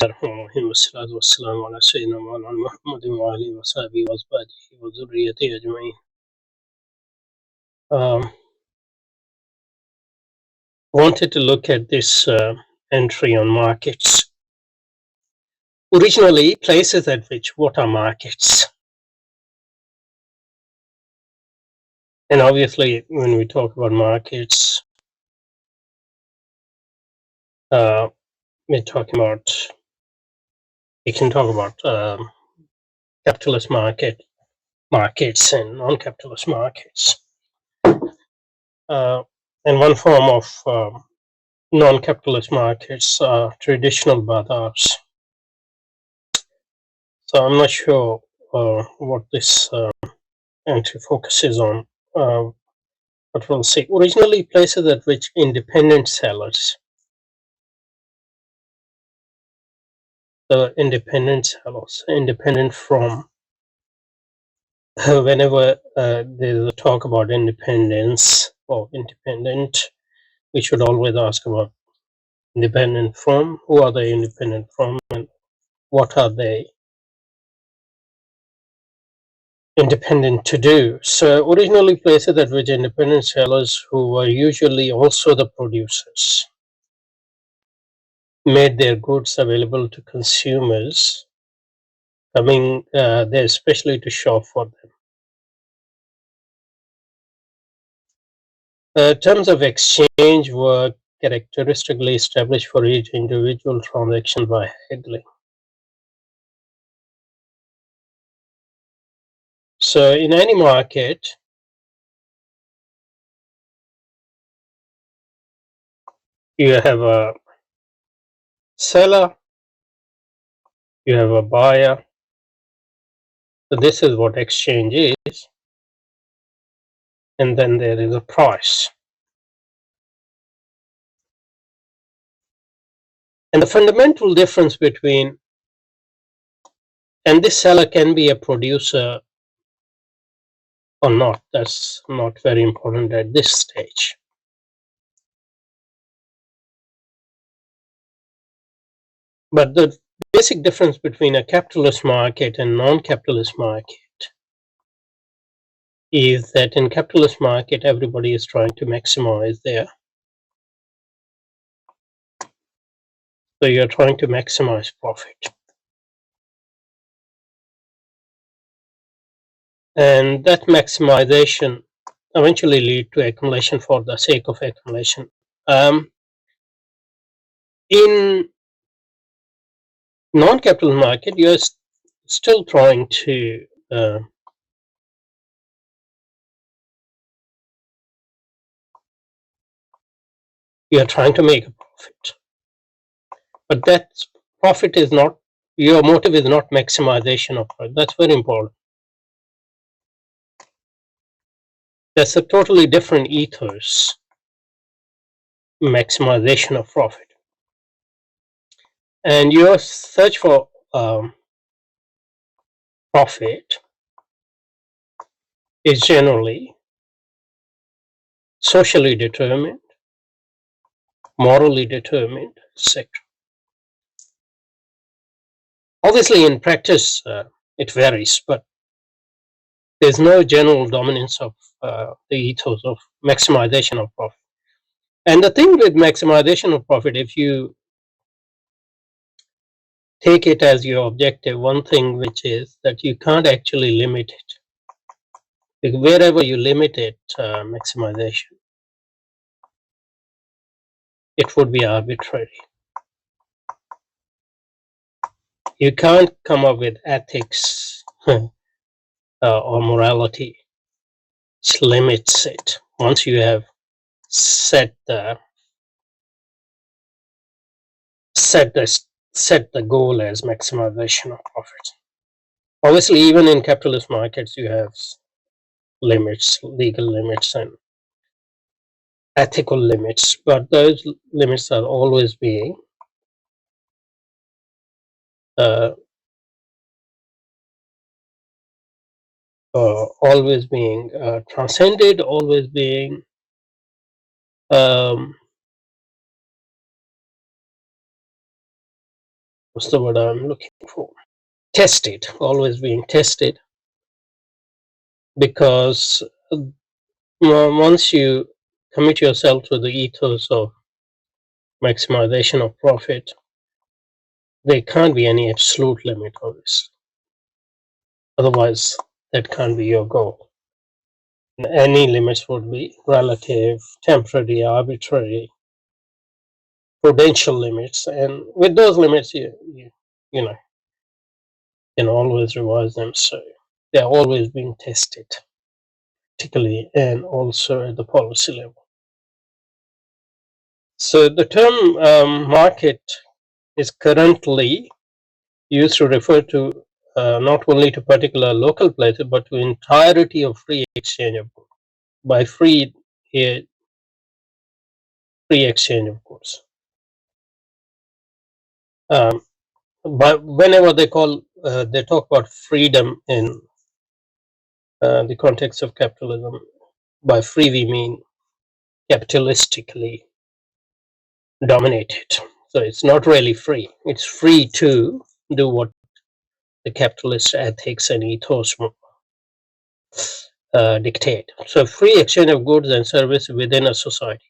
الرحمن والصلاة والسلام على سيدنا مولانا محمد وآله وصحبه وأزواجه وذريته أجمعين. Wanted to look at this entry on markets. Originally, places at which what are markets? And obviously, when we talk about markets, we're talking about, we can talk about capitalist markets and non-capitalist markets. And one form of non-capitalist markets are traditional bazars. So I'm not sure what this entry focuses on, but we'll see. Originally, places at which independent sellers, independent from, whenever there's a talk about independence or independent, we should always ask about independent from, who are they independent from, and what are they independent to do. So originally places at which independent sellers, who were usually also the producers, made their goods available to consumers coming there especially to shop for them. Terms of exchange were characteristically established for each individual transaction by haggling. So in any market, you have a seller, you have a buyer. So this is what exchange is. And then there is a price. And the fundamental difference between, and this seller can be a producer or not, that's not very important at this stage. But the basic difference between a capitalist market and non-capitalist market is that in capitalist market, everybody is trying to maximize their, so you're trying to maximize profit. And that maximization eventually lead to accumulation for the sake of accumulation. In non-capital market, you're still trying to you're trying to make a profit, but that profit is not, your motive is not maximization of profit. That's very important. That's a totally different ethos, maximization of profit. And your search for profit is generally socially determined, morally determined, etc. Obviously, in practice, it varies, but there's no general dominance of the ethos of maximization of profit. And the thing with maximization of profit, if you take it as your objective, one thing which is that you can't actually limit it. Because wherever you limit it, maximization, it would be arbitrary. You can't come up with ethics or morality which limits it once you have set the goal as maximization of profit. Obviously, even in capitalist markets, you have limits, legal limits and ethical limits, but those limits are always being transcended, always being What's the word I'm looking for? Tested, always being tested, because once you commit yourself to the ethos of maximization of profit, there can't be any absolute limit on this. Otherwise, that can't be your goal. Any limits would be relative, temporary, arbitrary, prudential limits, and with those limits, you know can always revise them. So they're always being tested, particularly and also at the policy level. So the term market is currently used to refer to not only to particular local places but to entirety of free exchange of goods. By free here, free exchange of goods. But whenever they talk about freedom in the context of capitalism, by free we mean capitalistically dominated. So it's not really free. It's free to do what the capitalist ethics and ethos dictate. So free exchange of goods and services within a society.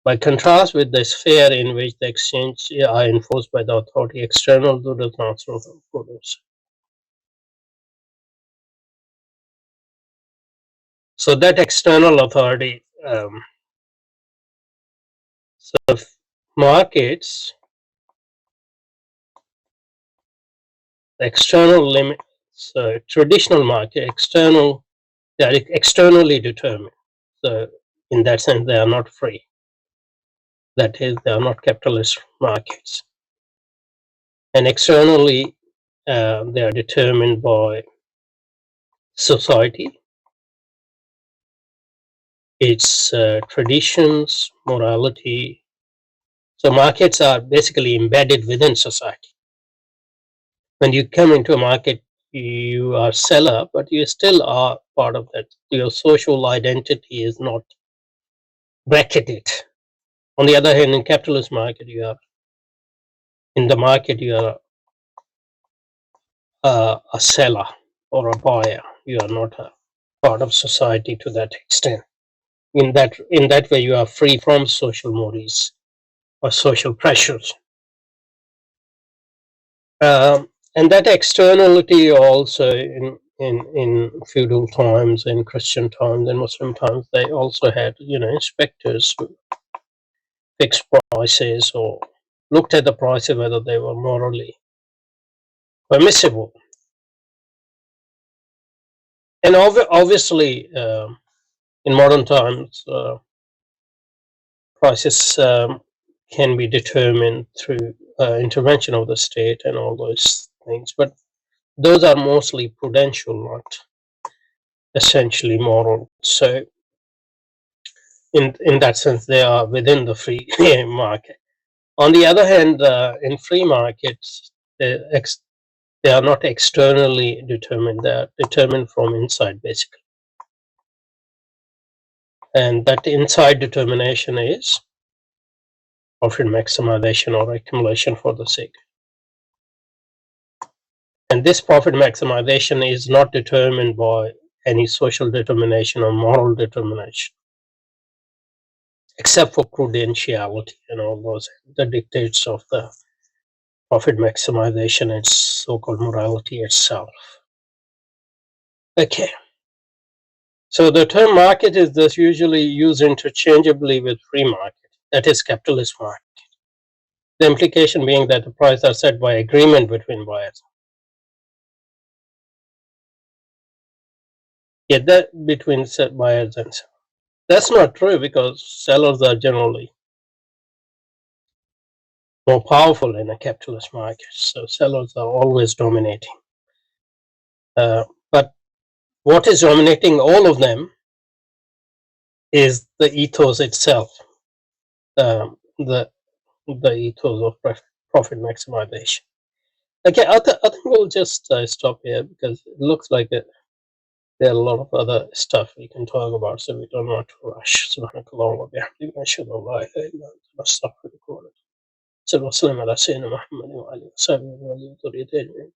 By contrast with the sphere in which the exchange are enforced by the authority external to the transfer of goods. So that external authority, so markets, external limits, so traditional market, external, they are externally determined. So in that sense, they are not free. That is, they are not capitalist markets. And externally, they are determined by society, its traditions, morality. So markets are basically embedded within society. When you come into a market, you are seller, but you still are part of that. Your social identity is not bracketed. On the other hand, in capitalist market, you are in the market, you are a seller or a buyer. You are not a part of society to that extent. In that way, you are free from social mores or social pressures. And that externality also in feudal times, in Christian times, and Muslim times, they also had inspectors who fixed prices or looked at the prices whether they were morally permissible. And obviously, in modern times, prices can be determined through intervention of the state and all those things, but those are mostly prudential, not essentially moral. So in that sense, they are within the free market. On the other hand, in free markets, they are not externally determined. They are determined from inside, basically. And that inside determination is profit maximization or accumulation for the sake. And this profit maximization is not determined by any social determination or moral determination, except for prudentiality and all those, the dictates of the profit maximization and so-called morality itself. Okay. So the term market is thus usually used interchangeably with free market, that is capitalist market. The implication being that the prices are set by agreement between buyers. Yeah, that between buyers and sellers. That's not true because sellers are generally more powerful in a capitalist market. So sellers are always dominating. But what is dominating all of them is the ethos itself, the ethos of profit maximization. Okay, I think we'll just stop here because it looks like there are a lot of other stuff we can talk about, so we don't want to rush. سبحانك اللهم وبحمدك أشهد أن لا إله إلا أنت نستغفرك ونتوب صل وسلم على سيدنا محمد وعلى آله وصحبه وذريته أجمعين.